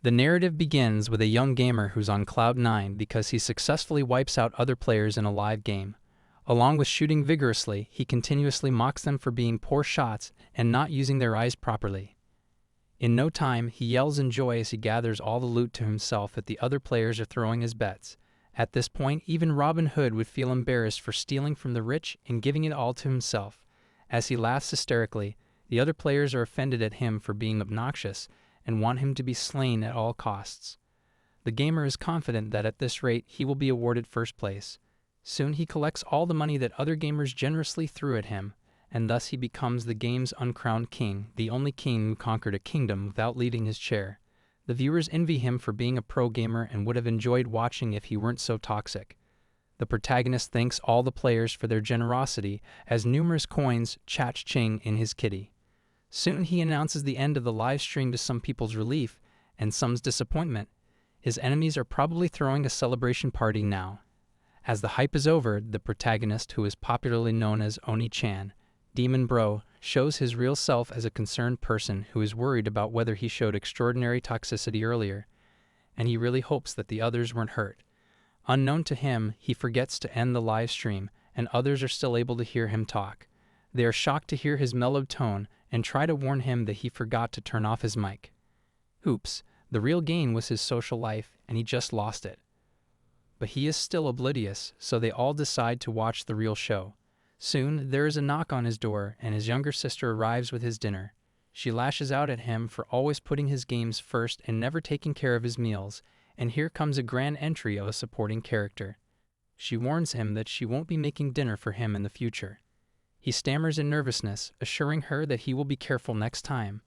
The narrative begins with a young gamer who's on cloud 9 because he successfully wipes out other players in a live game. Along with shooting vigorously, he continuously mocks them for being poor shots and not using their eyes properly. In no time, he yells in joy as he gathers all the loot to himself that the other players are throwing his bets. At this point, even Robin Hood would feel embarrassed for stealing from the rich and giving it all to himself. As he laughs hysterically, the other players are offended at him for being obnoxious and want him to be slain at all costs. The gamer is confident that at this rate he will be awarded first place. Soon he collects all the money that other gamers generously threw at him, and thus he becomes the game's uncrowned king, the only king who conquered a kingdom without leaving his chair. The viewers envy him for being a pro gamer and would have enjoyed watching if he weren't so toxic. The protagonist thanks all the players for their generosity as numerous coins cha-ching in his kitty. Soon he announces the end of the live stream to some people's relief and some's disappointment. His enemies are probably throwing a celebration party now. As the hype is over, the protagonist, who is popularly known as Oni-chan, Demon Bro, shows his real self as a concerned person who is worried about whether he showed extraordinary toxicity earlier, and he really hopes that the others weren't hurt. Unknown to him, he forgets to end the live stream, and others are still able to hear him talk. They are shocked to hear his mellowed tone and try to warn him that he forgot to turn off his mic. Oops, the real gain was his social life, and he just lost it. But he is still oblivious, so they all decide to watch the real show. Soon, there is a knock on his door, and his younger sister arrives with his dinner. She lashes out at him for always putting his games first and never taking care of his meals, and here comes a grand entry of a supporting character. She warns him that she won't be making dinner for him in the future. He stammers in nervousness, assuring her that he will be careful next time.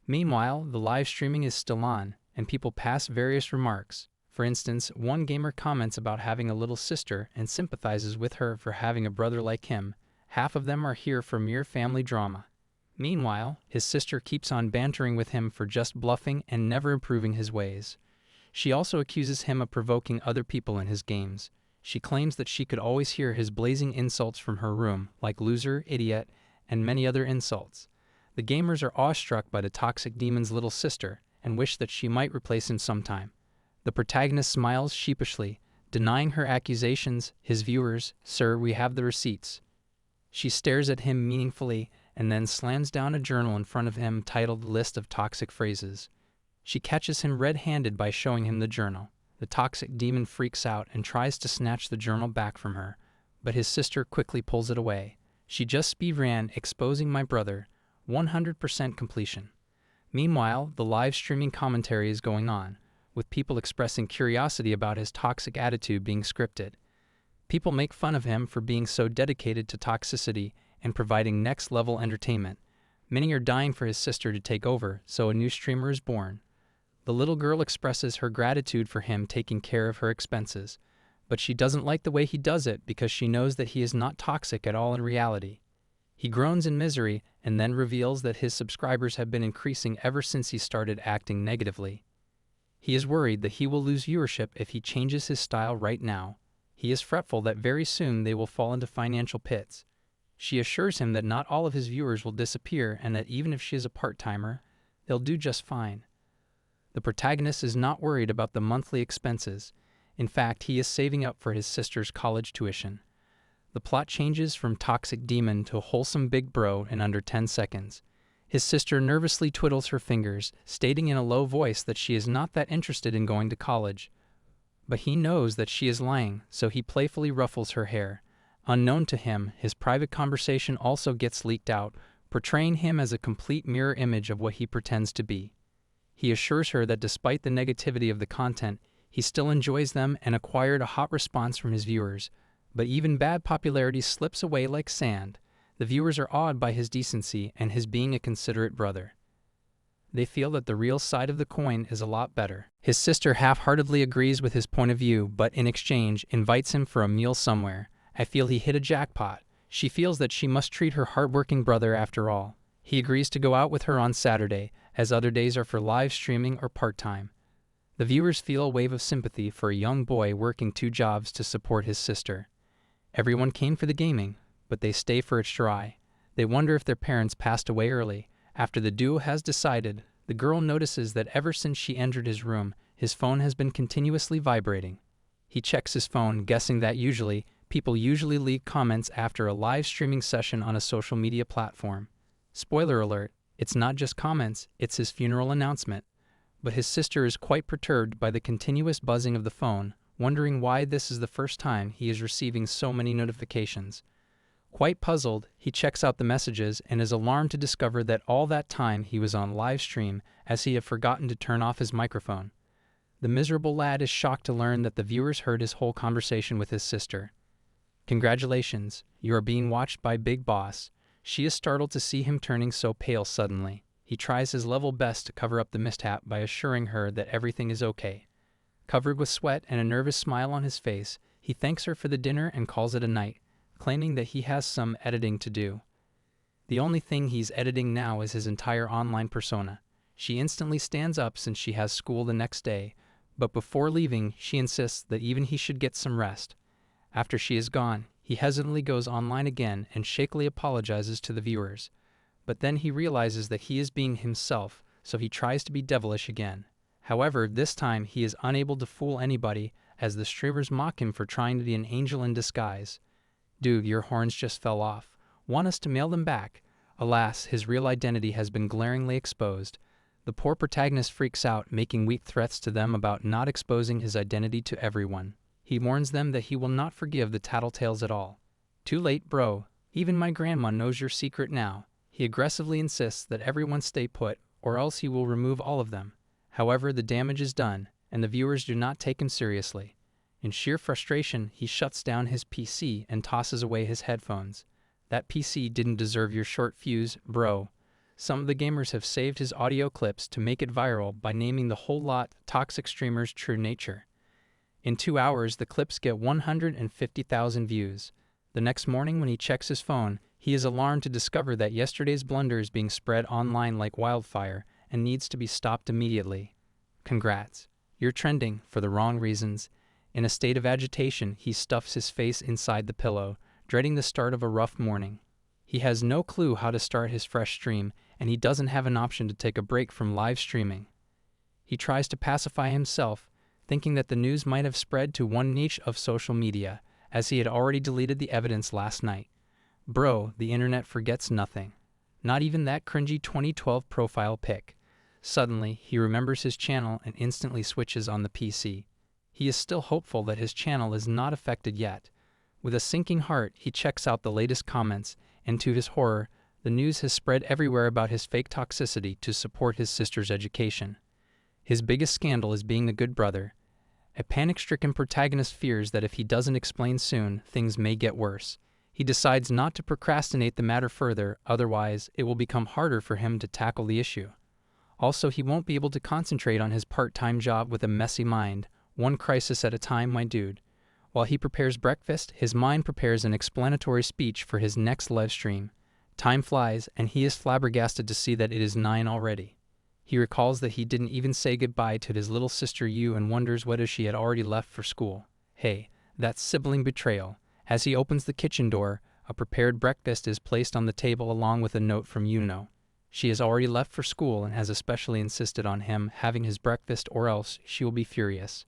Meanwhile, the live streaming is still on, and people pass various remarks. For instance, one gamer comments about having a little sister and sympathizes with her for having a brother like him. Half of them are here for mere family drama. Meanwhile, his sister keeps on bantering with him for just bluffing and never improving his ways. She also accuses him of provoking other people in his games. She claims that she could always hear his blazing insults from her room, like loser, idiot, and many other insults. The gamers are awestruck by the toxic demon's little sister and wish that she might replace him sometime. The protagonist smiles sheepishly, denying her accusations. His viewers, "Sir, we have the receipts." She stares at him meaningfully and then slams down a journal in front of him titled List of Toxic Phrases. She catches him red-handed by showing him the journal. The toxic demon freaks out and tries to snatch the journal back from her, but his sister quickly pulls it away. She just speedran, exposing my brother. 100% completion. Meanwhile, the live streaming commentary is going on, with people expressing curiosity about his toxic attitude being scripted. People make fun of him for being so dedicated to toxicity and providing next-level entertainment. Many are dying for his sister to take over, so a new streamer is born. The little girl expresses her gratitude for him taking care of her expenses, but she doesn't like the way he does it because she knows that he is not toxic at all in reality. He groans in misery and then reveals that his subscribers have been increasing ever since he started acting negatively. He is worried that he will lose viewership if he changes his style right now. He is fretful that very soon they will fall into financial pits. She assures him that not all of his viewers will disappear and that even if she is a part-timer, they'll do just fine. The protagonist is not worried about the monthly expenses. In fact, he is saving up for his sister's college tuition. The plot changes from toxic demon to wholesome big bro in under 10 seconds. His sister nervously twiddles her fingers, stating in a low voice that she is not that interested in going to college. But he knows that she is lying, so he playfully ruffles her hair. Unknown to him, his private conversation also gets leaked out, portraying him as a complete mirror image of what he pretends to be. He assures her that despite the negativity of the content, he still enjoys them and acquired a hot response from his viewers. But even bad popularity slips away like sand. The viewers are awed by his decency and his being a considerate brother. They feel that the real side of the coin is a lot better. His sister half-heartedly agrees with his point of view, but in exchange invites him for a meal somewhere. I feel he hit a jackpot. She feels that she must treat her hardworking brother after all. He agrees to go out with her on Saturday, as other days are for live streaming or part-time. The viewers feel a wave of sympathy for a young boy working 2 jobs to support his sister. Everyone came for the gaming, but they stay for its dry. They wonder if their parents passed away early. After the duo has decided, The girl notices that ever since she entered his room, his phone has been continuously vibrating. He checks his phone, guessing that people usually leave comments after a live streaming session on a social media platform. Spoiler alert, it's not just comments, it's his funeral announcement. But his sister is quite perturbed by the continuous buzzing of the phone, wondering why this is the first time he is receiving so many notifications. Quite puzzled, he checks out the messages and is alarmed to discover that all that time he was on live stream, as he had forgotten to turn off his microphone. The miserable lad is shocked to learn that the viewers heard his whole conversation with his sister. "Congratulations, you are being watched by Big Boss." She is startled to see him turning so pale suddenly. He tries his level best to cover up the mishap by assuring her that everything is okay. Covered with sweat and a nervous smile on his face, he thanks her for the dinner and calls it a night, claiming that he has some editing to do. The only thing he's editing now is his entire online persona. She instantly stands up since she has school the next day, but before leaving, she insists that even he should get some rest. After she is gone, he hesitantly goes online again and shakily apologizes to the viewers. But then he realizes that he is being himself, so he tries to be devilish again. However, this time he is unable to fool anybody, as the streamers mock him for trying to be an angel in disguise. "Dude, your horns just fell off. Want us to mail them back?" Alas, his real identity has been glaringly exposed. The poor protagonist freaks out, making weak threats to them about not exposing his identity to everyone. He warns them that he will not forgive the tattletales at all. "Too late, bro. Even my grandma knows your secret now." He aggressively insists that everyone stay put, or else he will remove all of them. However, the damage is done, and the viewers do not take him seriously. In sheer frustration, he shuts down his PC and tosses away his headphones. "That PC didn't deserve your short fuse, bro." Some of the gamers have saved his audio clips to make it viral by naming the whole lot "Toxic Streamer's True Nature." In 2 hours, the clips get 150,000 views. The next morning when he checks his phone, he is alarmed to discover that yesterday's blunder is being spread online like wildfire and needs to be stopped immediately. "Congrats. You're trending for the wrong reasons." In a state of agitation, he stuffs his face inside the pillow, dreading the start of a rough morning. He has no clue how to start his fresh stream, and he doesn't have an option to take a break from live streaming. He tries to pacify himself, thinking that the news might have spread to one niche of social media, as he had already deleted the evidence last night. Bro, the internet forgets nothing. Not even that cringy 2012 profile pic. Suddenly, he remembers his channel and instantly switches on the PC. He is still hopeful that his channel is not affected yet. With a sinking heart, he checks out the latest comments, and to his horror, the news has spread everywhere about his fake toxicity to support his sister's education. His biggest scandal is being a good brother. A panic-stricken protagonist fears that if he doesn't explain soon, things may get worse. He decides not to procrastinate the matter further, otherwise it will become harder for him to tackle the issue. Also, he won't be able to concentrate on his part-time job with a messy mind. One crisis at a time, my dude. While he prepares breakfast, his mind prepares an explanatory speech for his next live stream. Time flies, and he is flabbergasted to see that it is 9 already. He recalls that he didn't even say goodbye to his little sister Yu and wonders whether she had already left for school. Hey, that's sibling betrayal. As he opens the kitchen door, a prepared breakfast is placed on the table along with a note from Yuno. She has already left for school and has especially insisted on him having his breakfast, or else she will be furious.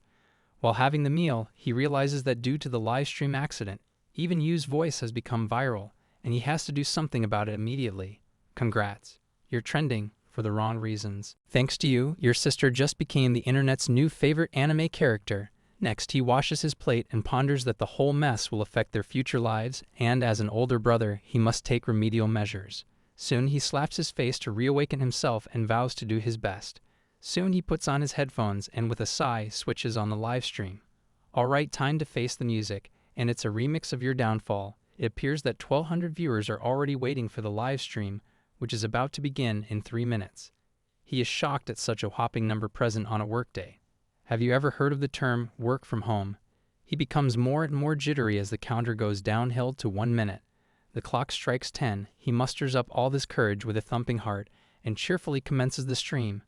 While having the meal, he realizes that due to the live stream accident, even Yu's voice has become viral, and he has to do something about it immediately. "Congrats. You're trending for the wrong reasons. Thanks to you, your sister just became the internet's new favorite anime character." Next, he washes his plate and ponders that the whole mess will affect their future lives, and as an older brother, he must take remedial measures. Soon he slaps his face to reawaken himself and vows to do his best. Soon he puts on his headphones and with a sigh switches on the live stream. Alright, time to face the music, and it's a remix of Your Downfall. It appears that 1,200 viewers are already waiting for the live stream, which is about to begin in 3 minutes. He is shocked at such a whopping number present on a workday. Have you ever heard of the term work from home? He becomes more and more jittery as the counter goes downhill to 1 minute. The clock strikes 10. He musters up all this courage with a thumping heart and cheerfully commences the stream.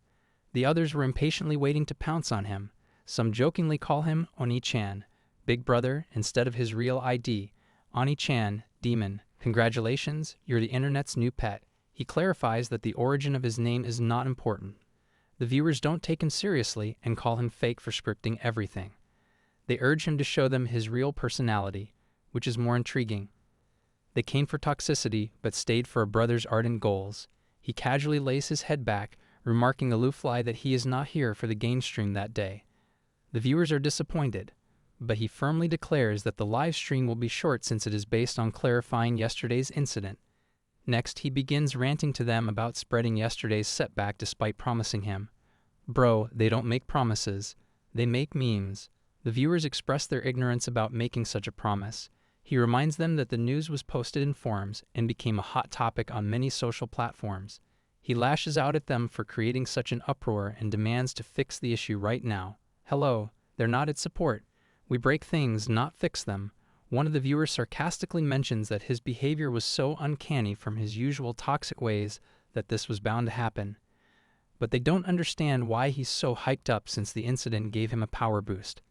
The others were impatiently waiting to pounce on him. Some jokingly call him Oni-chan, Big Brother, instead of his real ID. Oni-chan, demon. Congratulations, you're the internet's new pet. He clarifies that the origin of his name is not important. The viewers don't take him seriously and call him fake for scripting everything. They urge him to show them his real personality, which is more intriguing. They came for toxicity, but stayed for a brother's ardent goals. He casually lays his head back, remarking aloofly that he is not here for the game stream that day. The viewers are disappointed, but he firmly declares that the live stream will be short since it is based on clarifying yesterday's incident. Next, he begins ranting to them about spreading yesterday's setback despite promising him. Bro, they don't make promises. They make memes. The viewers express their ignorance about making such a promise. He reminds them that the news was posted in forums and became a hot topic on many social platforms. He lashes out at them for creating such an uproar and demands to fix the issue right now. Hello, they're not its support. We break things, not fix them. One of the viewers sarcastically mentions that his behavior was so uncanny from his usual toxic ways that this was bound to happen. But they don't understand why he's so hyped up since the incident gave him a power boost.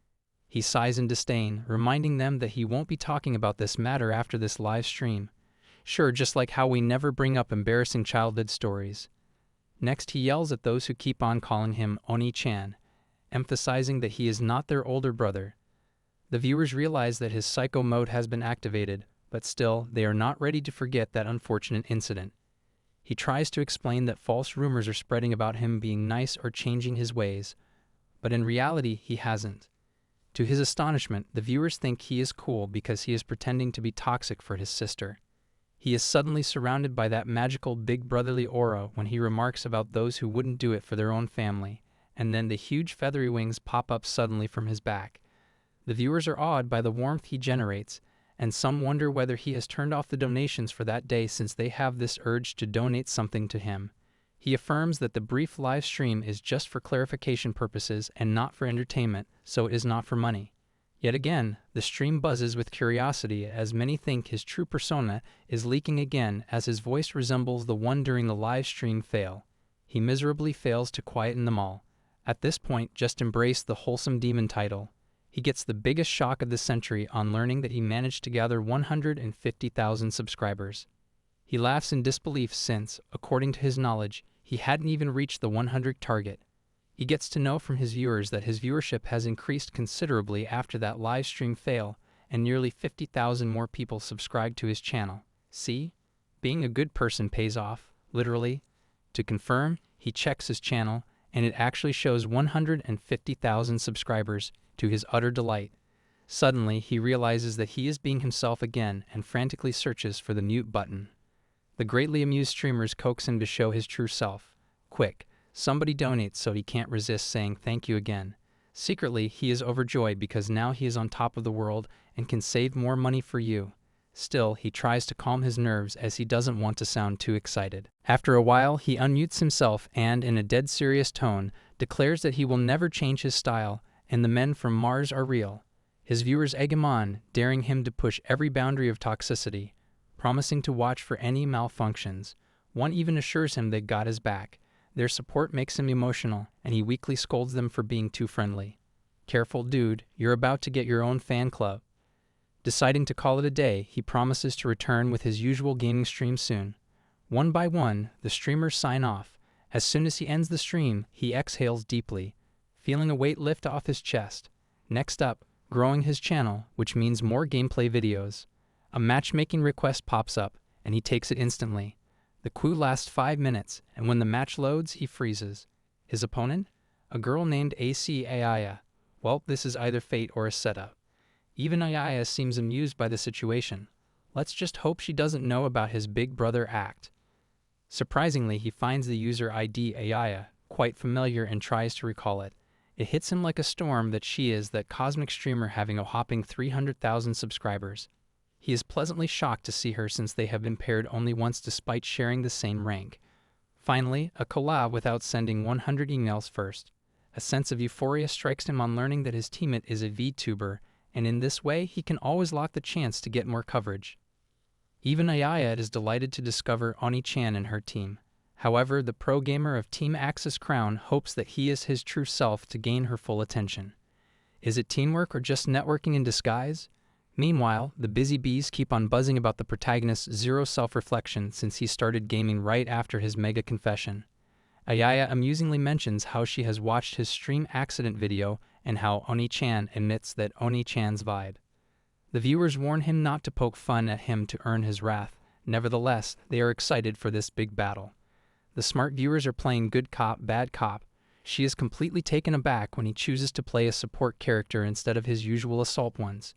He sighs in disdain, reminding them that he won't be talking about this matter after this live stream. Sure, just like how we never bring up embarrassing childhood stories. Next, he yells at those who keep on calling him Oni-chan, emphasizing that he is not their older brother. The viewers realize that his psycho mode has been activated, but still, they are not ready to forget that unfortunate incident. He tries to explain that false rumors are spreading about him being nice or changing his ways, but in reality, he hasn't. To his astonishment, the viewers think he is cool because he is pretending to be toxic for his sister. He is suddenly surrounded by that magical big brotherly aura when he remarks about those who wouldn't do it for their own family, and then the huge feathery wings pop up suddenly from his back. The viewers are awed by the warmth he generates, and some wonder whether he has turned off the donations for that day since they have this urge to donate something to him. He affirms that the brief live stream is just for clarification purposes and not for entertainment, so it is not for money. Yet again, the stream buzzes with curiosity as many think his true persona is leaking again as his voice resembles the one during the live stream fail. He miserably fails to quieten them all. At this point, just embrace the wholesome demon title. He gets the biggest shock of the century on learning that he managed to gather 150,000 subscribers. He laughs in disbelief since, according to his knowledge, he hadn't even reached the 100 target. He gets to know from his viewers that his viewership has increased considerably after that live stream fail, and nearly 50,000 more people subscribed to his channel. See? Being a good person pays off, literally. To confirm, he checks his channel, and it actually shows 150,000 subscribers, to his utter delight. Suddenly, he realizes that he is being himself again and frantically searches for the mute button. The greatly amused streamers coax him to show his true self. Quick, somebody donates so he can't resist saying thank you again. Secretly, he is overjoyed because now he is on top of the world and can save more money for you. Still, he tries to calm his nerves as he doesn't want to sound too excited. After a while, he unmutes himself and, in a dead serious tone, declares that he will never change his style and the men from Mars are real. His viewers egg him on, daring him to push every boundary of toxicity, promising to watch for any malfunctions. One even assures him they got his back. Their support makes him emotional, and he weakly scolds them for being too friendly. Careful, dude, you're about to get your own fan club. Deciding to call it a day, he promises to return with his usual gaming stream soon. One by one, the streamers sign off. As soon as he ends the stream, he exhales deeply, feeling a weight lift off his chest. Next up, growing his channel, which means more gameplay videos. A matchmaking request pops up, and he takes it instantly. The queue lasts 5 minutes, and when the match loads, he freezes. His opponent? A girl named Aaya. Well, this is either fate or a setup. Even Aaya seems amused by the situation. Let's just hope she doesn't know about his big brother act. Surprisingly, he finds the user ID Aaya quite familiar and tries to recall it. It hits him like a storm that she is that cosmic streamer having a whopping 300,000 subscribers. He is pleasantly shocked to see her since they have been paired only once despite sharing the same rank. Finally, a collab without sending 100 emails first. A sense of euphoria strikes him on learning that his teammate is a VTuber, and in this way he can always lock the chance to get more coverage. Even Aaya is delighted to discover Oni-chan and her team. However, the pro gamer of Team Axis Crown hopes that he is his true self to gain her full attention. Is it teamwork or just networking in disguise? Meanwhile, the busy bees keep on buzzing about the protagonist's zero self-reflection since he started gaming right after his mega confession. Aaya amusingly mentions how she has watched his stream accident video and how Oni-chan admits that Oni-chan's vibe. The viewers warn him not to poke fun at him to earn his wrath. Nevertheless, they are excited for this big battle. The smart viewers are playing good cop, bad cop. She is completely taken aback when he chooses to play a support character instead of his usual assault ones.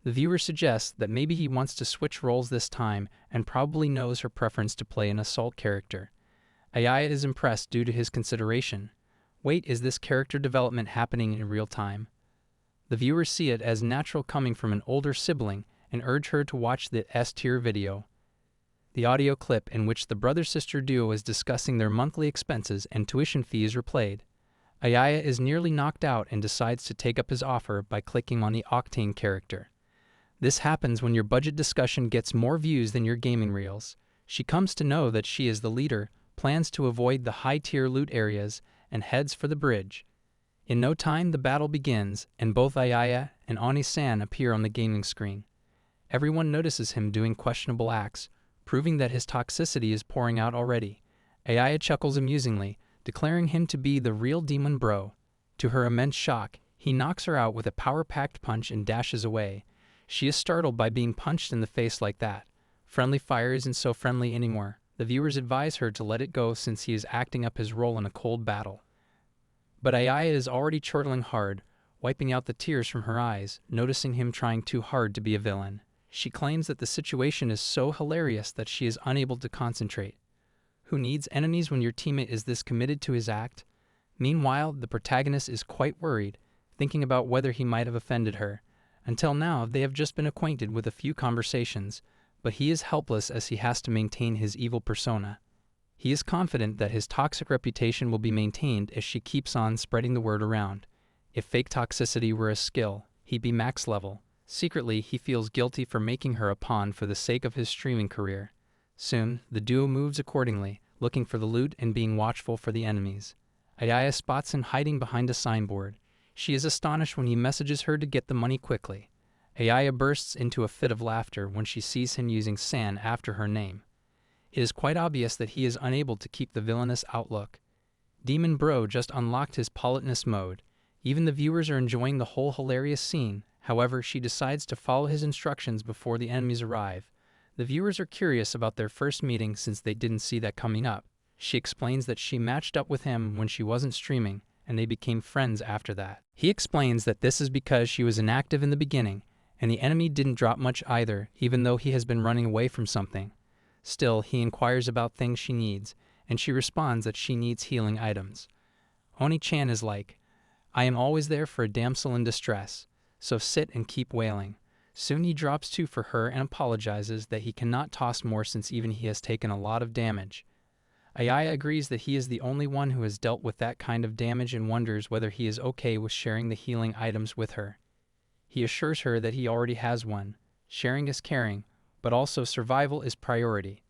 The viewer suggests that maybe he wants to switch roles this time and probably knows her preference to play an assault character. Aaya is impressed due to his consideration. Wait, is this character development happening in real time? The viewers see it as natural coming from an older sibling and urge her to watch the S-tier video. The audio clip in which the brother-sister duo is discussing their monthly expenses and tuition fees are played. Aaya is nearly knocked out and decides to take up his offer by clicking on the Octane character. This happens when your budget discussion gets more views than your gaming reels. She comes to know that she is the leader, plans to avoid the high-tier loot areas, and heads for the bridge. In no time, the battle begins, and both Aaya and Oni-san appear on the gaming screen. Everyone notices him doing questionable acts, proving that his toxicity is pouring out already. Aaya chuckles amusingly, declaring him to be the real demon bro. To her immense shock, he knocks her out with a power-packed punch and dashes away. She is startled by being punched in the face like that. Friendly fire isn't so friendly anymore. The viewers advise her to let it go since he is acting up his role in a cold battle. But Aaya is already chortling hard, wiping out the tears from her eyes, noticing him trying too hard to be a villain. She claims that the situation is so hilarious that she is unable to concentrate. Who needs enemies when your teammate is this committed to his act? Meanwhile, the protagonist is quite worried, thinking about whether he might have offended her. Until now, they have just been acquainted with a few conversations, but he is helpless as he has to maintain his evil persona. He is confident that his toxic reputation will be maintained as she keeps on spreading the word around. If fake toxicity were a skill, he'd be max level. Secretly, he feels guilty for making her a pawn for the sake of his streaming career. Soon, the duo moves accordingly, looking for the loot and being watchful for the enemies. Aaya spots him hiding behind a signboard. She is astonished when he messages her to get the money quickly. Aaya bursts into a fit of laughter when she sees him using San after her name. It is quite obvious that he is unable to keep the villainous outlook. Demon Bro just unlocked his politeness mode. Even the viewers are enjoying the whole hilarious scene. However, she decides to follow his instructions before the enemies arrive. The viewers are curious about their first meeting since they didn't see that coming up. She explains that she matched up with him when she wasn't streaming, and they became friends after that. He explains that this is because she was inactive in the beginning, and the enemy didn't drop much either, even though he has been running away from something. Still, he inquires about things she needs, and she responds that she needs healing items. Oni-chan is like, "I am always there for a damsel in distress, so sit and keep wailing." Soon he drops two for her and apologizes that he cannot toss more since even he has taken a lot of damage. Aaya agrees that he is the only one who has dealt with that kind of damage and wonders whether he is okay with sharing the healing items with her. He assures her that he already has one. Sharing is caring, but also survival is priority.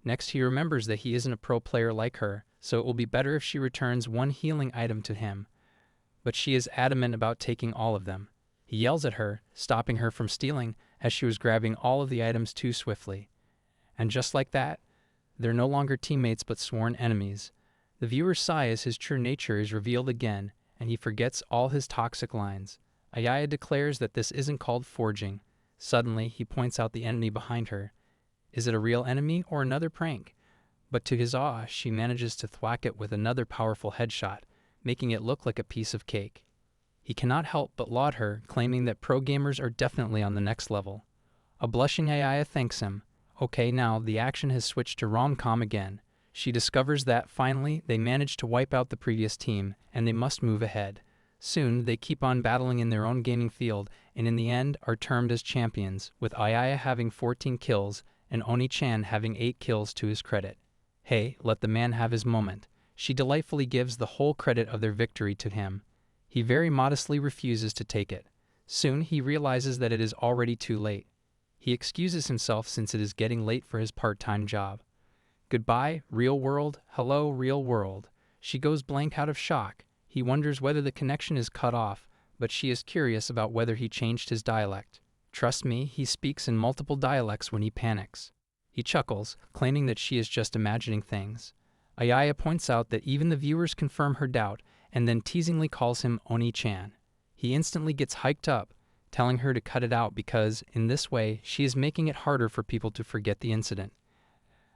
Next, he remembers that he isn't a pro player like her, so it will be better if she returns one healing item to him. But she is adamant about taking all of them. He yells at her, stopping her from stealing as she was grabbing all of the items too swiftly. And just like that, they're no longer teammates but sworn enemies. The viewer sigh as his true nature is revealed again, and he forgets all his toxic lines. Aaya declares that this isn't called forging. Suddenly, he points out the enemy behind her. Is it a real enemy or another prank? But to his awe, she manages to thwack it with another powerful headshot, making it look like a piece of cake. He cannot help but laud her, claiming that pro gamers are definitely on the next level. A blushing Aaya thanks him. Okay, now the action has switched to rom-com again. She discovers that, finally, they managed to wipe out the previous team, and they must move ahead. Soon, they keep on battling in their own gaming field, and in the end are termed as champions, with Aaya having 14 kills, and Oni-chan having 8 kills to his credit. Hey, let the man have his moment. She delightfully gives the whole credit of their victory to him. He very modestly refuses to take it. Soon he realizes that it is already too late. He excuses himself since it is getting late for his part-time job. Goodbye, real world. Hello, real world. She goes blank out of shock. He wonders whether the connection is cut off, but she is curious about whether he changed his dialect. Trust me, he speaks in multiple dialects when he panics. He chuckles, claiming that she is just imagining things. Aaya points out that even the viewers confirm her doubt and then teasingly calls him Oni-chan. He instantly gets hyped up, telling her to cut it out because, in this way, she is making it harder for people to forget the incident.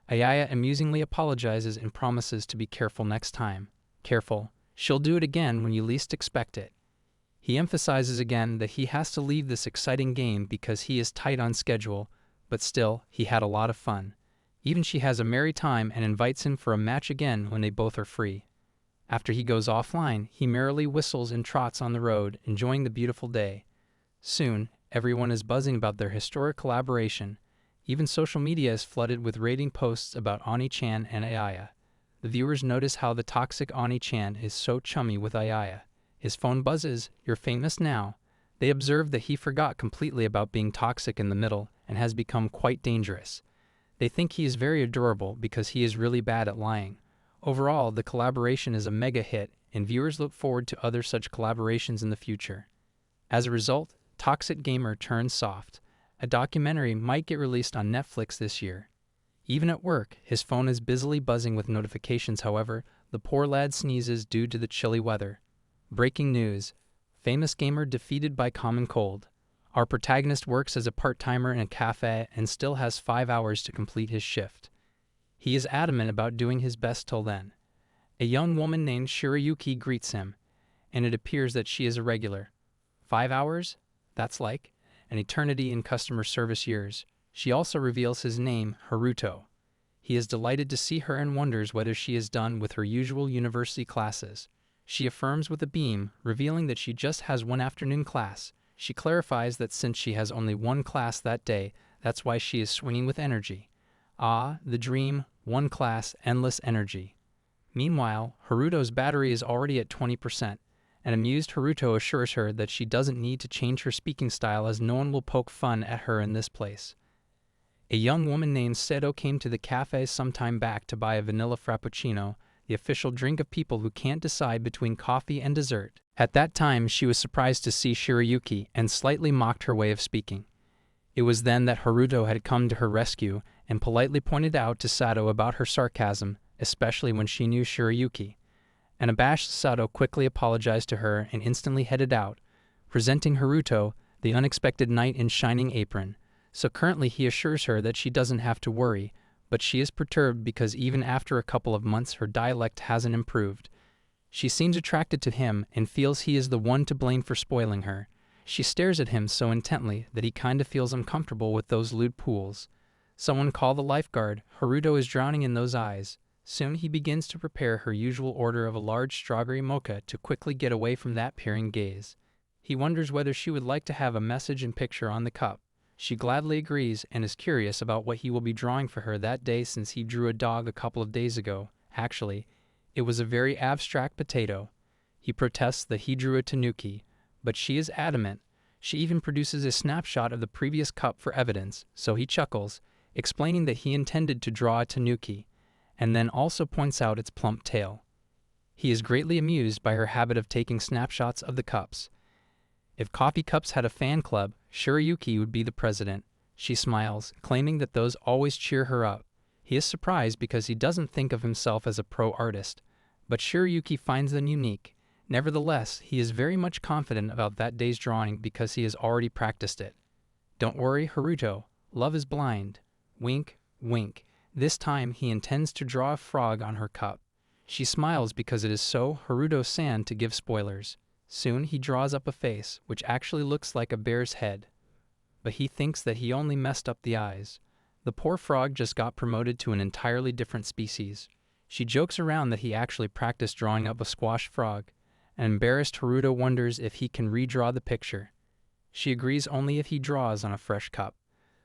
Aaya amusingly apologizes and promises to be careful next time. Careful, she'll do it again when you least expect it. He emphasizes again that he has to leave this exciting game because he is tight on schedule, but still, he had a lot of fun. Even she has a merry time and invites him for a match again when they both are free. After he goes offline, he merrily whistles and trots on the road, enjoying the beautiful day. Soon, everyone is buzzing about their historic collaboration. Even social media is flooded with rating posts about Oni-chan and Aaya. The viewers notice how the toxic Oni-chan is so chummy with Aaya. His phone buzzes, "You're famous now." They observe that he forgot completely about being toxic in the middle and has become quite dangerous. They think he is very adorable because he is really bad at lying. Overall, the collaboration is a mega hit, and viewers look forward to other such collaborations in the future. As a result, Toxic Gamer turns soft. A documentary might get released on Netflix this year. Even at work, his phone is busily buzzing with notifications. However, the poor lad sneezes due to the chilly weather. Breaking news: famous gamer defeated by common cold. Our protagonist works as a part-timer in a cafe and still has 5 hours to complete his shift. He is adamant about doing his best till then. A young woman named Shiryuki greets him, and it appears that she is a regular. 5 hours? That's like an eternity in customer service years. She also reveals his name, Haruto. He is delighted to see her and wonders whether she is done with her usual university classes. She affirms with a beam, revealing that she just has one afternoon class. She clarifies that since she has only one class that day, that's why she is swinging with energy. Ah, the dream, one class, endless energy. Meanwhile, Haruto's battery is already at 20%. An amused Haruto assures her that she doesn't need to change her speaking style as no one will poke fun at her in this place. A young woman named Seto came to the cafe some time back to buy a vanilla frappuccino, the official drink of people who can't decide between coffee and dessert. At that time, she was surprised to see Shiryuki and slightly mocked her way of speaking. It was then that Haruto had come to her rescue and politely pointed out to Sato about her sarcasm, especially when she knew Shiryuki. An abashed Sato quickly apologized to her and instantly headed out, presenting Haruto the unexpected knight in shining apron. So currently he assures her that she doesn't have to worry, but she is perturbed because even after a couple of months her dialect hasn't improved. She seems attracted to him and feels he is the one to blame for spoiling her. She stares at him so intently that he kinda feels uncomfortable with those lewd pools. Someone call the lifeguard. Haruto is drowning in those eyes. Soon he begins to prepare her usual order of a large strawberry mocha to quickly get away from that peering gaze. He wonders whether she would like to have a message and picture on the cup. She gladly agrees and is curious about what he will be drawing for her that day since he drew a dog a couple of days ago. Actually, it was a very abstract potato. He protests that he drew a tanuki, but she is adamant. She even produces a snapshot of the previous cup for evidence, so he chuckles, explaining that he intended to draw a tanuki, and then also points out its plump tail. He is greatly amused by her habit of taking snapshots of the cups. If coffee cups had a fan club, Shiryuki would be the president. She smiles, claiming that those always cheer her up. He is surprised because he doesn't think of himself as a pro artist, but Shiryuki finds them unique. Nevertheless, he is very much confident about that day's drawing because he has already practiced it. Don't worry, Haruto. Love is blind. Wink, wink. This time he intends to draw a frog on her cup. She smiles because it is so Haruto-san to give spoilers. Soon he draws up a face, which actually looks like a bear's head. But he thinks that he only messed up the eyes. The poor frog just got promoted to an entirely different species. She jokes around that he actually practiced drawing up a squash frog. An embarrassed Haruto wonders if he can redraw the picture. She agrees only if he draws on a fresh cup.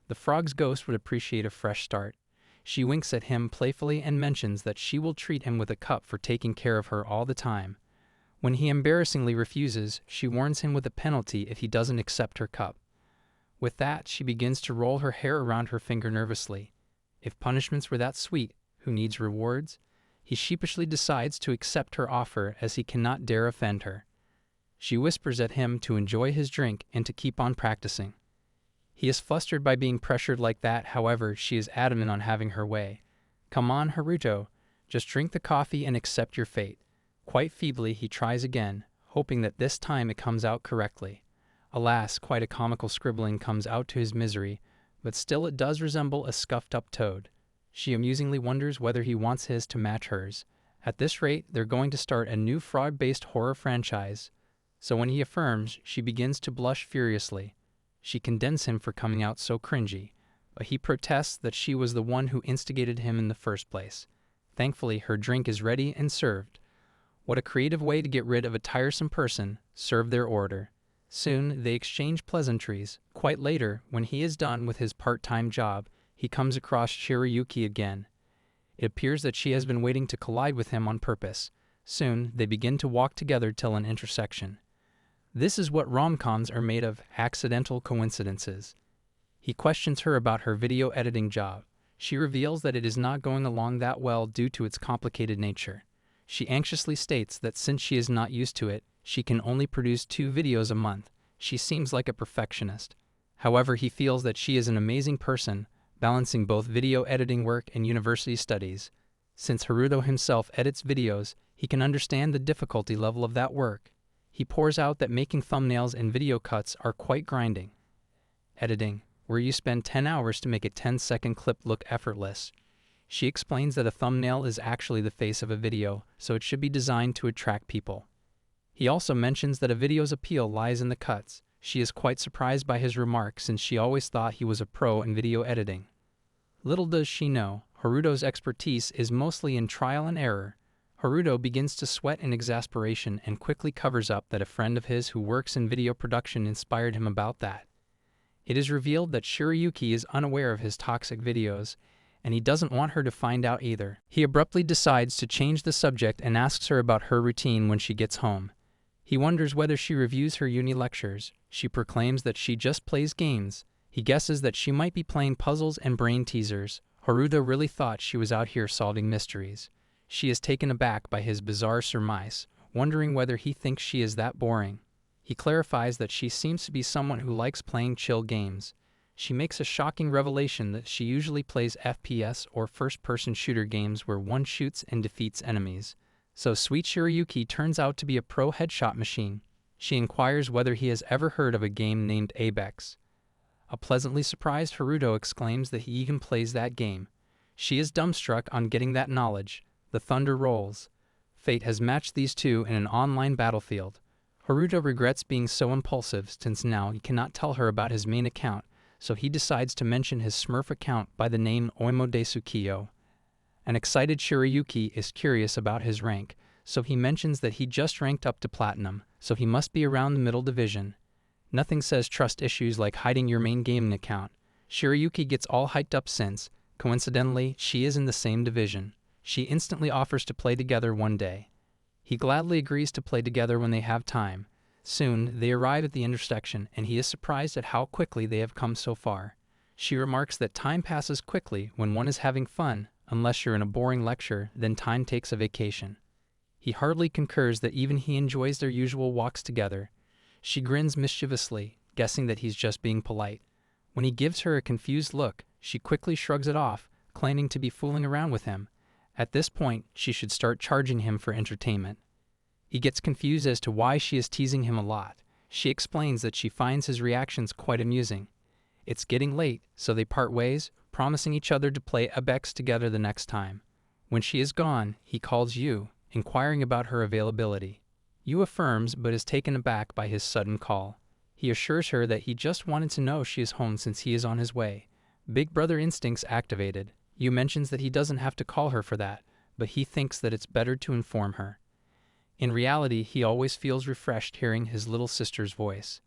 The frog's ghost would appreciate a fresh start. She winks at him playfully and mentions that she will treat him with a cup for taking care of her all the time. When he embarrassingly refuses, she warns him with a penalty if he doesn't accept her cup. With that, she begins to roll her hair around her finger nervously. If punishments were that sweet, who needs rewards? He sheepishly decides to accept her offer as he cannot dare offend her. She whispers at him to enjoy his drink and to keep on practicing. He is flustered by being pressured like that, however, she is adamant on having her way. Come on, Haruto. Just drink the coffee and accept your fate. Quite feebly, he tries again, hoping that this time it comes out correctly. Alas, quite a comical scribbling comes out to his misery, but still it does resemble a scuffed-up toad. She amusingly wonders whether he wants his to match hers. At this rate, they're going to start a new fraud-based horror franchise. So when he affirms, she begins to blush furiously. She condemns him for coming out so cringy, but he protests that she was the one who instigated him in the first place. Thankfully, her drink is ready and served. What a creative way to get rid of a tiresome person. Serve their order. Soon, they exchange pleasantries. Quite later, when he is done with his part-time job, he comes across Shiryuki again. It appears that she has been waiting to collide with him on purpose. Soon, they begin to walk together till an intersection. This is what rom-coms are made of, accidental coincidences. He questions her about her video editing job. She reveals that it is not going along that well due to its complicated nature. She anxiously states that since she is not used to it, she can only produce 2 videos a month. She seems like a perfectionist. However, he feels that she is an amazing person, balancing both video editing work and university studies. Since Haruto himself edits videos, he can understand the difficulty level of that work. He pours out that making thumbnails and video cuts are quite grinding. Editing, where you spend 10 hours to make a 10-second clip look effortless. She explains that a thumbnail is actually the face of a video, so it should be designed to attract people. He also mentions that a video's appeal lies in the cuts. She is quite surprised by his remark since she always thought he was a pro in video editing. Little does she know, Haruto's expertise is mostly in trial and error. Haruto begins to sweat in exasperation and quickly covers up that a friend of his who works in video production inspired him about that. It is revealed that Shiryuki is unaware of his toxic videos, and he doesn't want her to find out either. He abruptly decides to change the subject and asks her about her routine when she gets home. He wonders whether she reviews her uni lectures. She proclaims that she just plays games. He guesses that she might be playing puzzles and brain teasers. Haruto really thought she was out here solving mysteries. She is taken aback by his bizarre surmise, wondering whether he thinks she is that boring. He clarifies that she seems to be someone who likes playing chill games. She makes a shocking revelation that she usually plays FPS or first-person shooter games where one shoots and defeats enemies. So sweet Shiryuki turns out to be a pro headshot machine. She inquires whether he has ever heard of a game named Apex. A pleasantly surprised Haruto exclaims that he even plays that game. She is dumbstruck on getting that knowledge. The thunder rolls. Fate has matched these two in an online battlefield. Haruto regrets being so impulsive since now he cannot tell her about his main account, so he decides to mention his smurf account by the name Oimo de Tsukiyo. An excited Shiryuki is curious about his rank, so he mentions that he just ranked up to platinum, so he must be around the middle division. Nothing says trust issues like hiding your main gaming account. Shiryuki gets all hyped up since, coincidentally, she is in the same division. She instantly offers to play together one day. He gladly agrees to play together when they have time. Soon, they arrive at the intersection, and he is surprised at how quickly they have come so far. She remarks that time passes quickly when one is having fun. Unless you're in a boring lecture, then time takes a vacation. He hardly concurs that even he enjoys their usual walks together. She grins mischievously, guessing that he's just being polite. When he gives her a confused look, she quickly shrugs it off, claiming to be fooling around with him. At this point, she should start charging him for entertainment. He gets confused as to why she is teasing him a lot. She explains that she finds his reactions quite amusing. It's getting late, so they part ways, promising each other to play Apex together the next time. When she is gone, he calls Yu, inquiring about her availability. Yu affirms but is taken aback by his sudden call. He assures her that he just wanted to know she is home since he is on his way. Big brother instincts activated. Yu mentions that he doesn't have to call her for that, but he thinks that it's better to inform her. In reality, he always feels refreshed hearing his little sister's voice.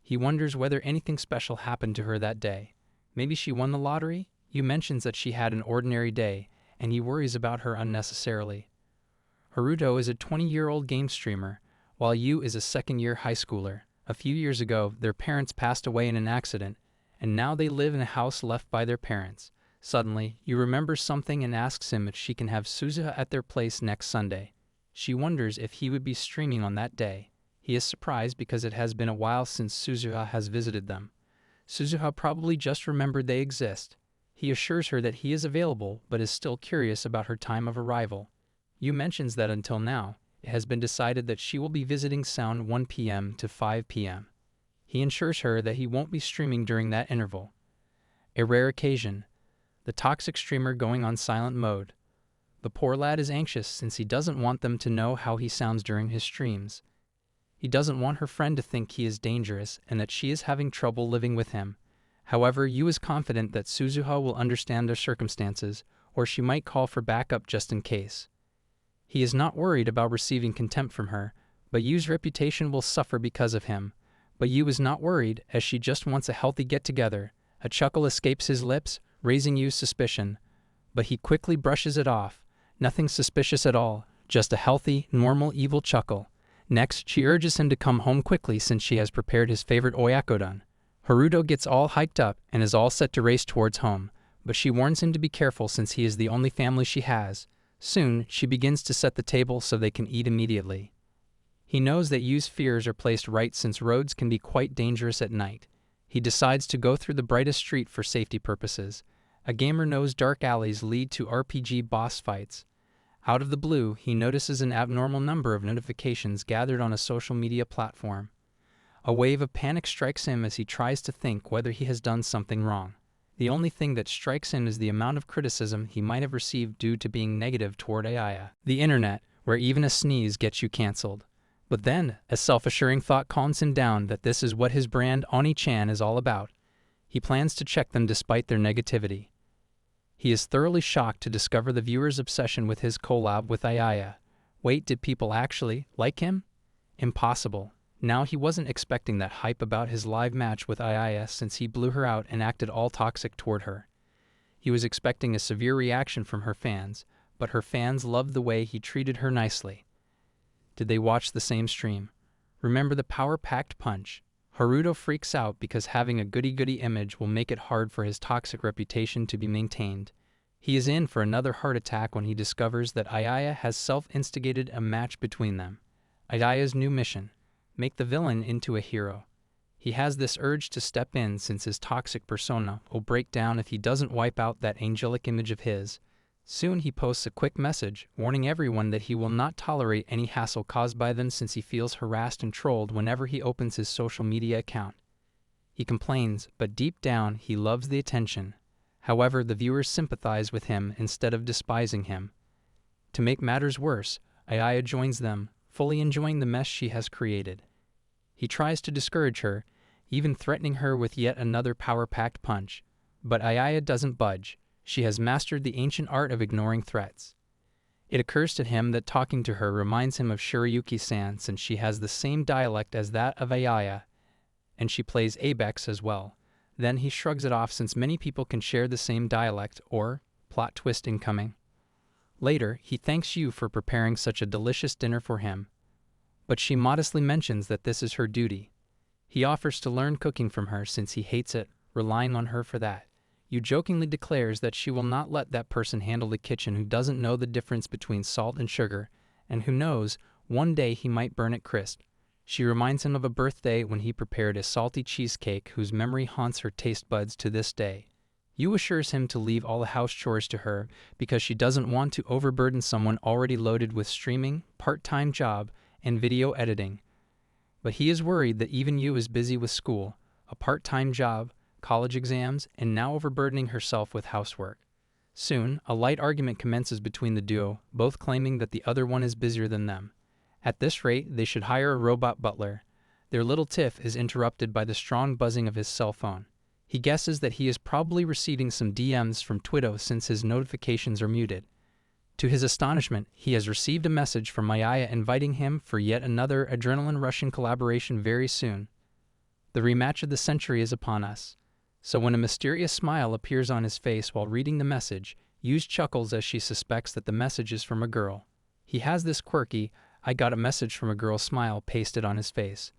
He wonders whether anything special happened to her that day. Maybe she won the lottery? Yu mentions that she had an ordinary day, and he worries about her unnecessarily. Haruto is a 20-year-old game streamer, while Yu is a second-year high schooler. A few years ago, their parents passed away in an accident, and now they live in a house left by their parents. Suddenly, Yu remembers something and asks him if she can have Suzuha at their place next Sunday. She wonders if he would be streaming on that day. He is surprised because it has been a while since Suzuha has visited them. Suzuha probably just remembered they exist. He assures her that he is available but is still curious about her time of arrival. Yu mentions that until now, it has been decided that she will be visiting Sound 1 p.m. to 5 p.m. He ensures her that he won't be streaming during that interval. A rare occasion. The toxic streamer going on silent mode. The poor lad is anxious since he doesn't want them to know how he sounds during his streams. He doesn't want her friend to think he is dangerous and that she is having trouble living with him. However, Yu is confident that Suzuha will understand their circumstances, or she might call for backup just in case. He is not worried about receiving contempt from her, but Yu's reputation will suffer because of him. But Yu is not worried, as she just wants a healthy get-together. A chuckle escapes his lips, raising Yu's suspicion. But he quickly brushes it off. Nothing suspicious at all, just a healthy, normal, evil chuckle. Next, she urges him to come home quickly since she has prepared his favorite oyakodon. Haruto gets all hyped up and is all set to race towards home, but she warns him to be careful since he is the only family she has. Soon, she begins to set the table so they can eat immediately. He knows that Yu's fears are placed right since roads can be quite dangerous at night. He decides to go through the brightest street for safety purposes. A gamer knows dark alleys lead to RPG boss fights. Out of the blue, he notices an abnormal number of notifications gathered on a social media platform. A wave of panic strikes him as he tries to think whether he has done something wrong. The only thing that strikes him is the amount of criticism he might have received due to being negative toward Aaya. The internet, where even a sneeze gets you cancelled. But then, a self-assuring thought calms him down that this is what his brand Oni-chan is all about. He plans to check them despite their negativity. He is thoroughly shocked to discover the viewer's obsession with his collab with Aaya. Wait, did people actually like him? Impossible. Now he wasn't expecting that hype about his live match with Aaya since he blew her out and acted all toxic toward her. He was expecting a severe reaction from her fans, but her fans loved the way he treated her nicely. Did they watch the same stream? Remember the power-packed punch? Haruto freaks out because having a goody-goody image will make it hard for his toxic reputation to be maintained. He is in for another heart attack when he discovers that Aaya has self-instigated a match between them. Ayaya's new mission: make the villain into a hero. He has this urge to step in since his toxic persona will break down if he doesn't wipe out that angelic image of his. Soon he posts a quick message warning everyone that he will not tolerate any hassle caused by them since he feels harassed and trolled whenever he opens his social media account. He complains, but deep down he loves the attention. However, the viewers sympathize with him instead of despising him. To make matters worse, Aaya joins them, fully enjoying the mess she has created. He tries to discourage her, even threatening her with yet another power-packed punch. But Aaya doesn't budge. She has mastered the ancient art of ignoring threats. It occurs to him that talking to her reminds him of Shiryuki-san since she has the same dialect as that of Aaya, and she plays Abex as well. Then he shrugs it off since many people can share the same dialect, or plot twist incoming. Later, he thanks Yu for preparing such a delicious dinner for him, but she modestly mentions that this is her duty. He offers to learn cooking from her since he hates it, relying on her for that. Yu jokingly declares that she will not let that person handle the kitchen who doesn't know the difference between salt and sugar, and who knows, one day he might burn it crisp. She reminds him of a birthday when he prepared a salty cheesecake whose memory haunts her taste buds to this day. Yu assures him to leave all the house chores to her because she doesn't want to overburden someone already loaded with streaming, part-time job, and video editing. But he is worried that even Yu is busy with school, a part-time job, college exams, and now overburdening herself with housework. Soon, a light argument commences between the duo, both claiming that the other one is busier than them. At this rate, they should hire a robot butler. Their little tiff is interrupted by the strong buzzing of his cell phone. He guesses that he is probably receiving some DMs from Twitter since his notifications are muted. To his astonishment, he has received a message from Aaya inviting him for yet another adrenaline-rushing collaboration very soon. The rematch of the century is upon us. So when a mysterious smile appears on his face while reading the message, Yu chuckles as she suspects that the message is from a girl. He has this quirky, "I got a message from a girl" smile pasted on his face.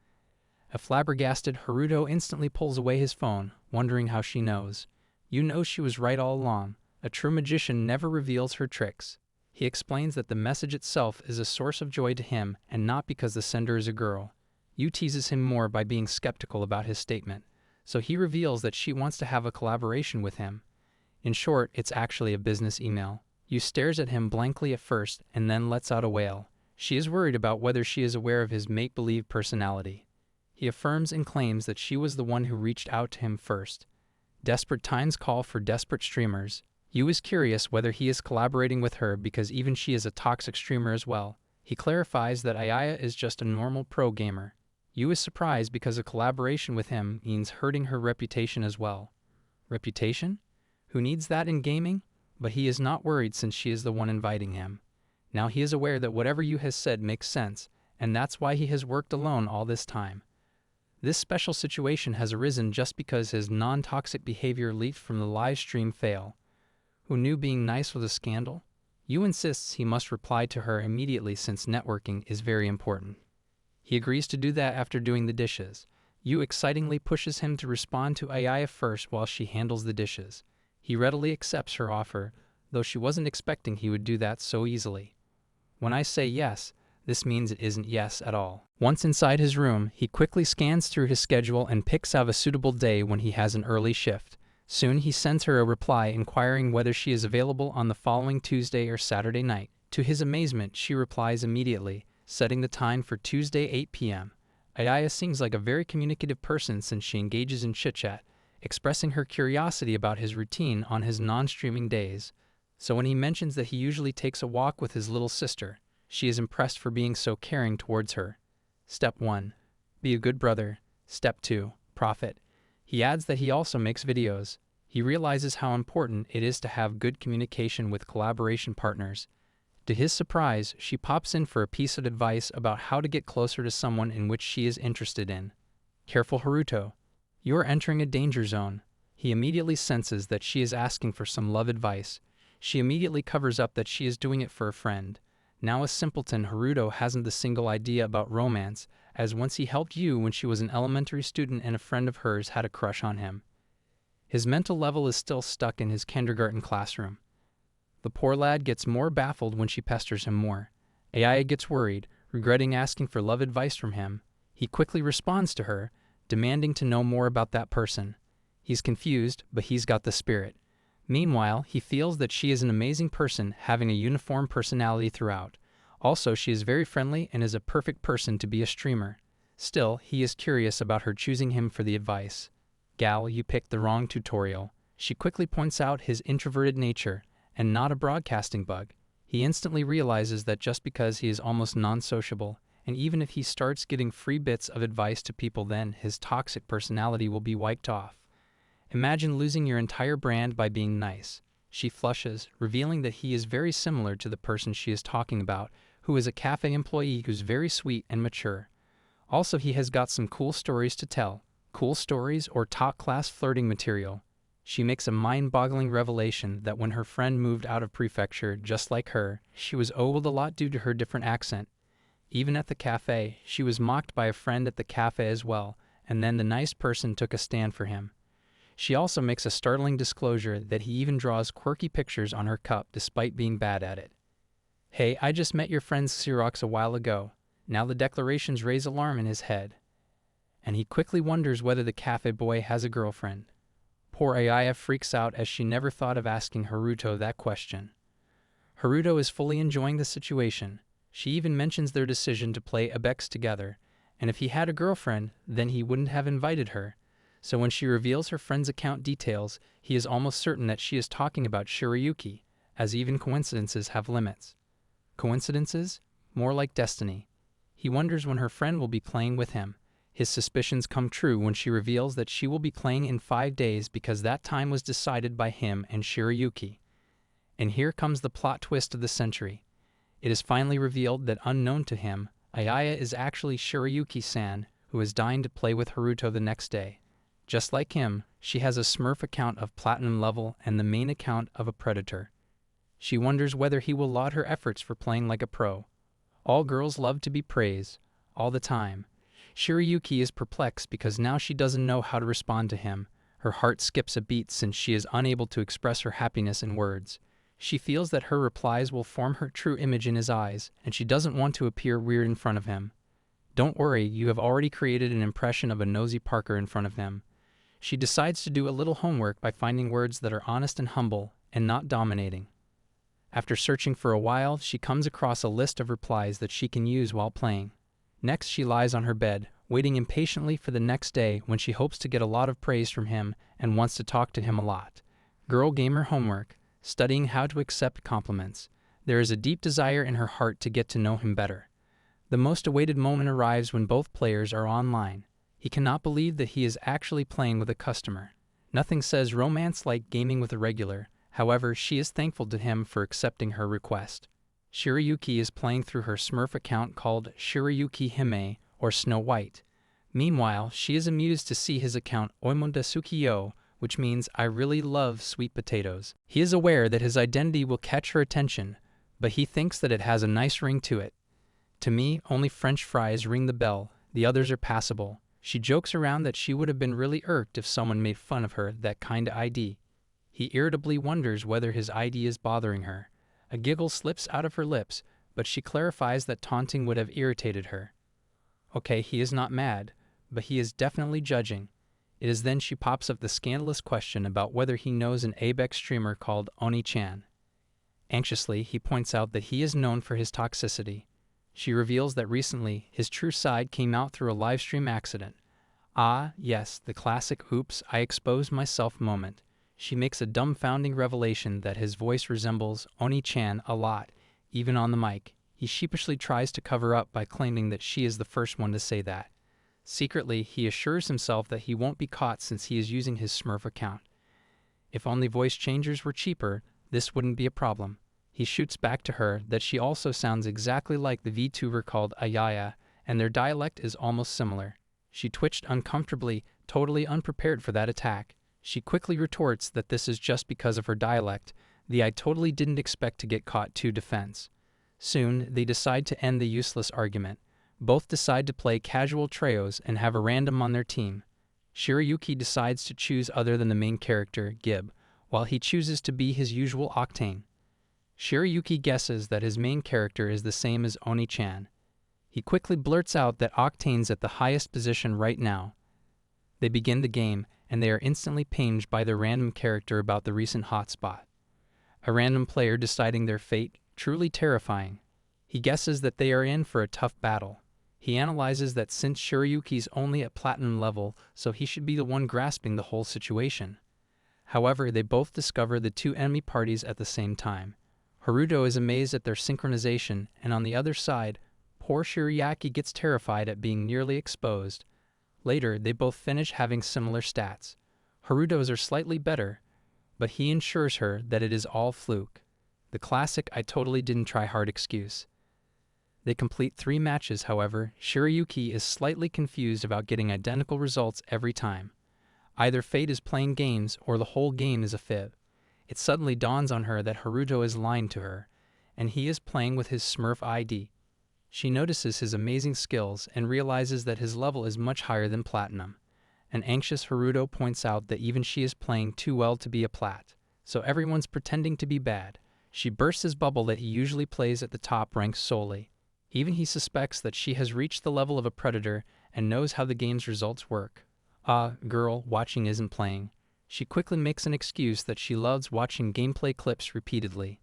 A flabbergasted Haruto instantly pulls away his phone, wondering how she knows. Yu knows she was right all along. A true magician never reveals her tricks. He explains that the message itself is a source of joy to him and not because the sender is a girl. Yu teases him more by being skeptical about his statement, so he reveals that she wants to have a collaboration with him. In short, it's actually a business email. Yu stares at him blankly at first and then lets out a wail. She is worried about whether she is aware of his make-believe personality. He affirms and claims that she was the one who reached out to him first. Desperate times call for desperate streamers. Yu is curious whether he is collaborating with her because even she is a toxic streamer as well. He clarifies that Aaya is just a normal pro gamer. Yu is surprised because a collaboration with him means hurting her reputation as well. Reputation? Who needs that in gaming? But he is not worried since she is the one inviting him. Now he is aware that whatever Yu has said makes sense, and that's why he has worked alone all this time. This special situation has arisen just because his non-toxic behavior leaked from the live stream fail. Who knew being nice was a scandal? Yu insists he must reply to her immediately since networking is very important. He agrees to do that after doing the dishes. Yu excitingly pushes him to respond to Aaya first while she handles the dishes. He readily accepts her offer, though she wasn't expecting he would do that so easily. When I say yes, this means it isn't yes at all. Once inside his room, he quickly scans through his schedule and picks out a suitable day when he has an early shift. Soon he sends her a reply inquiring whether she is available on the following Tuesday or Saturday night. To his amazement, she replies immediately, setting the time for Tuesday 8 p.m. Aaya seems like a very communicative person since she engages in chit-chat, expressing her curiosity about his routine on his non-streaming days. So when he mentions that he usually takes a walk with his little sister, she is impressed for being so caring towards her. Step 1. Be a good brother. Step 2. Profit. He adds that he also makes videos. He realizes how important it is to have good communication with collaboration partners. To his surprise, she pops in for a piece of advice about how to get closer to someone in which she is interested in. Careful, Haruto. You are entering a danger zone. He immediately senses that she is asking for some love advice. She immediately covers up that she is doing it for a friend. Now a simpleton, Haruto hasn't the single idea about romance, as once he helped Yu when she was an elementary student and a friend of hers had a crush on him. His mental level is still stuck in his kindergarten classroom. The poor lad gets more baffled when she pesters him more. Aaya gets worried, regretting asking for love advice from him. He quickly responds to her, demanding to know more about that person. He's confused, but he's got the spirit. Meanwhile, he feels that she is an amazing person, having a uniform personality throughout. Also, she is very friendly and is a perfect person to be a streamer. Still, he is curious about her choosing him for the advice. Gal, you picked the wrong tutorial. She quickly points out his introverted nature, and not a broadcasting bug. He instantly realizes that just because he is almost non-sociable, and even if he starts getting free bits of advice to people, then his toxic personality will be wiped off. Imagine losing your entire brand by being nice. She flushes, revealing that he is very similar to the person she is talking about, who is a cafe employee who's very sweet and mature. Also, he has got some cool stories to tell. Cool stories or top-class flirting material. She makes a mind-boggling revelation that when her friend moved out of prefecture just like her, she was owed a lot due to her different accent. Even at the cafe, she was mocked by a friend at the cafe as well, and then the nice person took a stand for him. She also makes a startling disclosure that he even draws quirky pictures on her cup despite being bad at it. Hey, I just met your friend Xerox a while ago. Now the declarations raise alarm in his head. And he quickly wonders whether the cafe boy has a girlfriend. Poor Aaya freaks out as she never thought of asking Haruto that question. Haruto is fully enjoying the situation. She even mentions their decision to play Ibex together, and if he had a girlfriend, then he wouldn't have invited her. So when she reveals her friend's account details, he is almost certain that she is talking about Shiryuki, as even coincidences have limits. Coincidences? More like destiny. He wonders when her friend will be playing with him. His suspicions come true when she reveals that she will be playing in 5 days because that time was decided by him and Shiryuki. And here comes the plot twist of the century. It is finally revealed that unknown to him, Aaya is actually Shiryuki-san, who is dying to play with Haruto the next day. Just like him, she has a smurf account of platinum level and the main account of a predator. She wonders whether he will laud her efforts for playing like a pro. All girls love to be praised, all the time. Shiryuki is perplexed because now she doesn't know how to respond to him. Her heart skips a beat since she is unable to express her happiness in words. She feels that her replies will form her true image in his eyes, and she doesn't want to appear weird in front of him. Don't worry, you have already created an impression of a nosy Parker in front of him. She decides to do a little homework by finding words that are honest and humble, and not dominating. After searching for a while, she comes across a list of replies that she can use while playing. Next, she lies on her bed, waiting impatiently for the next day when she hopes to get a lot of praise from him and wants to talk to him a lot. Girl gamer homework, studying how to accept compliments. There is a deep desire in her heart to get to know him better. The most awaited moment arrives when both players are online. He cannot believe that he is actually playing with a customer. Nothing says romance like gaming with a regular. However, she is thankful to him for accepting her request. Shiryuki is playing through her Smurf account called Shiryuki Hime, or Snow White. Meanwhile, she is amused to see his account Oimodasukiyo, which means I really love sweet potatoes. He is aware that his identity will catch her attention, but he thinks that it has a nice ring to it. To me, only French fries ring the bell, the others are passable. She jokes around that she would have been really irked if someone made fun of her that kind of ID. He irritably wonders whether his ID is bothering her. A giggle slips out of her lips, but she clarifies that taunting would have irritated her. Okay, he is not mad, but he is definitely judging. It is then she pops up the scandalous question about whether he knows an Apex streamer called Oni-chan. Anxiously, he points out that he is known for his toxicity. She reveals that recently, his true side came out through a livestream accident. Ah, yes, the classic oops, I exposed myself moment. She makes a dumbfounding revelation that his voice resembles Oni-chan a lot, even on the mic. He sheepishly tries to cover up by claiming that she is the first one to say that. Secretly, he assures himself that he won't be caught since he is using his Smurf account. If only voice changers were cheaper, this wouldn't be a problem. He shoots back to her that she also sounds exactly like the VTuber called Aaya, and their dialect is almost similar. She twitched uncomfortably, totally unprepared for that attack. She quickly retorts that this is just because of her dialect, the I totally didn't expect to get caught to defense. Soon, they decide to end the useless argument. Both decide to play casual trios and have a random on their team. Shiryuki decides to choose other than the main character, Gib, while he chooses to be his usual Octane. Shiryuki guesses that his main character is the same as Oni-chan. He quickly blurts out that Octane's at the highest position right now. They begin the game, and they are instantly pinged by their random character about the recent hotspot. A random player deciding their fate, truly terrifying. He guesses that they are in for a tough battle. He analyzes that since Shiryuki's only at platinum level, so he should be the one grasping the whole situation. However, they both discover the two enemy parties at the same time. Haruto is amazed at their synchronization, and on the other side, poor Shiryuki gets terrified at being nearly exposed. Later, they both finish having similar stats. Haruto's are slightly better, but he assures her that it is all fluke. The classic I totally didn't try hard excuse. They complete 3 matches, however. Shiryuki is slightly confused about getting identical results every time. Either fate is playing games or the whole game is a fib. It suddenly dawns on her that Haruto is lying to her, and he is playing with his Smurf ID. She notices his amazing skills and realizes that his level is much higher than Platinum. An anxious Haruto points out that even she is playing too well to be a Plat, so everyone's pretending to be bad. She bursts his bubble that he usually plays at the top ranks solely. Even he suspects that she has reached the level of a predator and knows how the game's results work. Girl, watching isn't playing. She quickly makes an excuse that she loves watching gameplay clips repeatedly.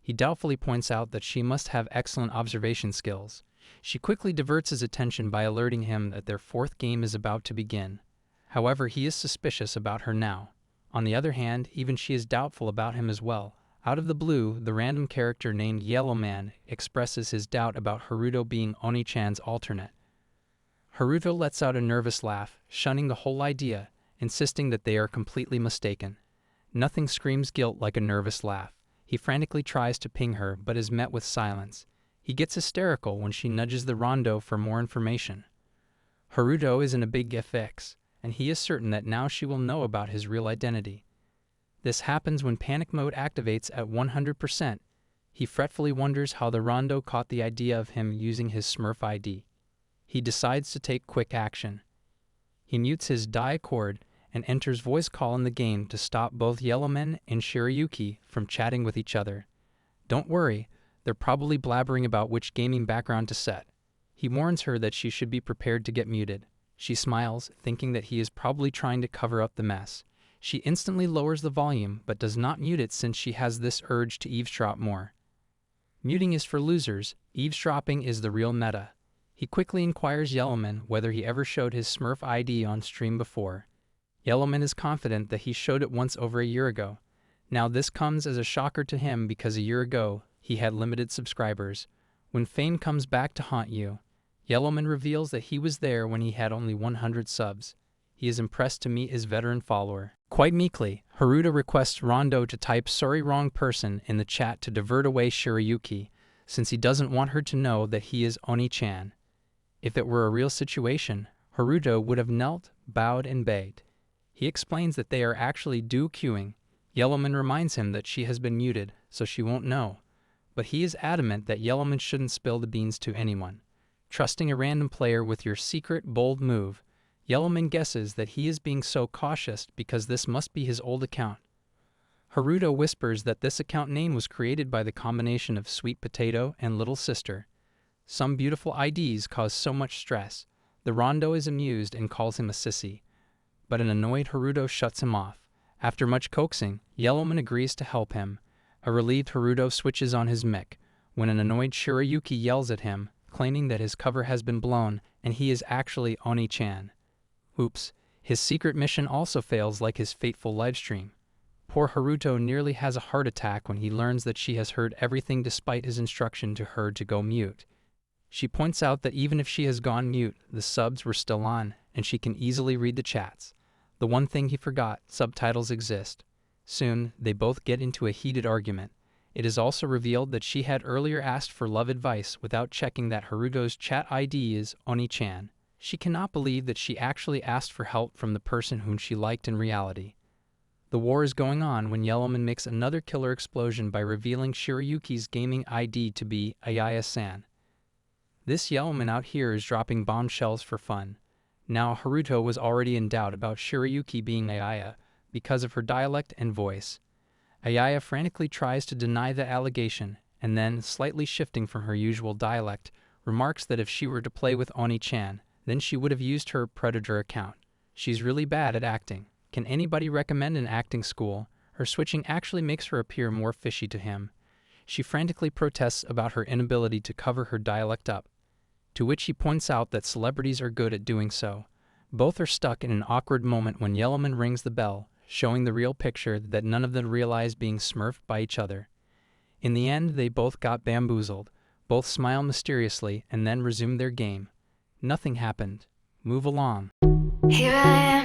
He doubtfully points out that she must have excellent observation skills. She quickly diverts his attention by alerting him that their 4th game is about to begin. However, he is suspicious about her now. On the other hand, even she is doubtful about him as well. Out of the blue, the random character named Yellow Man expresses his doubt about Haruto being Oni-chan's alternate. Haruto lets out a nervous laugh, shunning the whole idea, insisting that they are completely mistaken. Nothing screams guilt like a nervous laugh. He frantically tries to ping her, but is met with silence. He gets hysterical when she nudges the Rondo for more information. Haruto is in a big FX, and he is certain that now she will know about his real identity. This happens when panic mode activates at 100%. He fretfully wonders how the Rondo caught the idea of him using his Smurf ID. He decides to take quick action. He mutes his Discord and enters voice call in the game to stop both Yellowman and Shiryuki from chatting with each other. Don't worry, they're probably blabbering about which gaming background to set. He warns her that she should be prepared to get muted. She smiles, thinking that he is probably trying to cover up the mess. She instantly lowers the volume, but does not mute it since she has this urge to eavesdrop more. Muting is for losers, eavesdropping is the real meta. He quickly inquires Yellowman whether he ever showed his Smurf ID on stream before. Yellowman is confident that he showed it once over a year ago. Now this comes as a shocker to him because a year ago, he had limited subscribers. When fame comes back to haunt you, Yellowman reveals that he was there when he had only 100 subs. He is impressed to meet his veteran follower. Quite meekly, Haruto requests Rondo to type "sorry wrong person" in the chat to divert away Shiryuki, since he doesn't want her to know that he is Oni-chan. If it were a real situation, Haruto would have knelt, bowed, and begged. He explains that they are actually due queuing. Yellowman reminds him that she has been muted, so she won't know. But he is adamant that Yellowman shouldn't spill the beans to anyone. Trusting a random player with your secret, bold move, Yellowman guesses that he is being so cautious because this must be his old account. Haruto whispers that this account name was created by the combination of Sweet Potato and Little Sister. Some beautiful IDs cause so much stress. The Rondo is amused and calls him a sissy. But an annoyed Haruto shuts him off. After much coaxing, Yellowman agrees to help him. A relieved Haruto switches on his mic, when an annoyed Shiryuki yells at him, claiming that his cover has been blown and he is actually Oni-chan. Oops, his secret mission also fails like his fateful livestream. Poor Haruto nearly has a heart attack when he learns that she has heard everything despite his instruction to her to go mute. She points out that even if she has gone mute, the subs were still on, and she can easily read the chats. The one thing he forgot, subtitles exist. Soon, they both get into a heated argument. It is also revealed that she had earlier asked for love advice without checking that Haruto's chat ID is Oni-chan. She cannot believe that she actually asked for help from the person whom she liked in reality. The war is going on when Yellowman makes another killer explosion by revealing Shiryuki's gaming ID to be Aaya-san. This Yellowman out here is dropping bombshells for fun. Now Haruto was already in doubt about Shiryuki being Aaya because of her dialect and voice. Aaya frantically tries to deny the allegation, and then, slightly shifting from her usual dialect, remarks that if she were to play with Oni-chan, then she would have used her Predator account. She's really bad at acting. Can anybody recommend an acting school? Her switching actually makes her appear more fishy to him. She frantically protests about her inability to cover her dialect up, to which he points out that celebrities are good at doing so. Both are stuck in an awkward moment when Yellowman rings the bell, showing the real picture that none of them realize being smurfed by each other. In the end, they both got bamboozled. Both smile mysteriously and then resume their game. Nothing happened. Move along. Here I